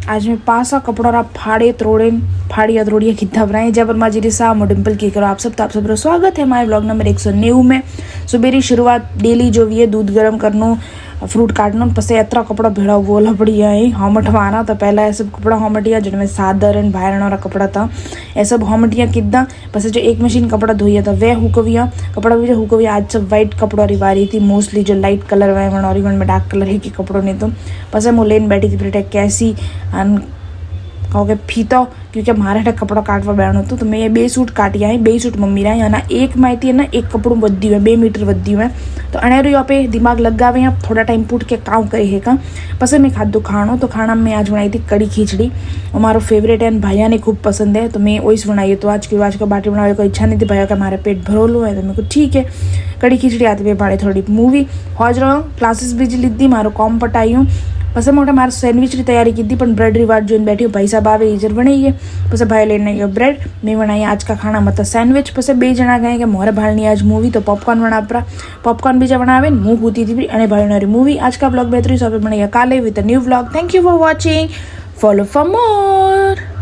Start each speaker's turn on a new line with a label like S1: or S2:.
S1: आज मैं पासा कपड़ा फाड़े त्रोड़िया कितना बनाए जय पर माजी सा डिम्पल की करो आप सब स्वागत है हमारे ब्लॉग नंबर 190 में। सुबेरी शुरुआत डेली जो भी है दूध गर्म करनो फ्रूट काटनो पसे एतरा कपड़ा भेड़ा बोला बढ़िया है होमटवाना तो पहला ये सब कपड़ा होमटिया जिनमें सादर एंड बाहर कपड़ा था ये सब होमटिया किदा पसे जो एक मशीन कपड़ा धोया था वह हुकविया कपड़ा भी जो हुकविया आज सब वाइट कपड़ा रिवारी थी मोस्टली जो लाइट कलर वह और इवन में डार्क कलर है कि कपड़ों ने तो पसे मैं लेन बैठी थी बेटा कैसी कहोगे फीतो क्योंकि मारे हेठे कपड़ा काटवा बेणो तो मैं ये 2 सूट काटिया है 2 सूट मम्मी रहा है एक माहिती है ना एक कपड़ों वधी है 2 मीटर वधी है तो अनेरो यहाँ पे दिमाग लगावे यहाँ थोड़ा टाइम पुट के काम करे है का पसंद मैं खाधो खाणो तो खाना में आज बनाई थी कड़ी खीचड़ी और मारो फेवरेट है भैया ने खूब पसंद है तो मैं वही बनाई है तो आज का बाटी बनाने को इच्छा नहीं थी भैया का हमारे पेट भरोलो है तो मेरे को ठीक है कड़ी खीचड़ी आती हुई भाड़े थोड़ी मूवी हौज रहा क्लासेस भी लीधी मारो कॉम पटाई हूँ पसे मोटा मारे सैंडविच की तैयारी की थी ब्रेड रिवार्ड जो बैठी भाई साहब आवे इजर बनाई है पसे भाई लेने गया ब्रेड मैं बनाई आज का खाना मतलब सैंडविच पसे 2 जना गए कि मोरे भालनी आज मूवी तो पॉपकॉर्न बना पॉपकॉर्न बीजा बनावे मुँह होती थी अने भाई मूवी आज का ब्लॉग बेहतरीन सब बनाइए काले with new blog thank you for watching follow for more.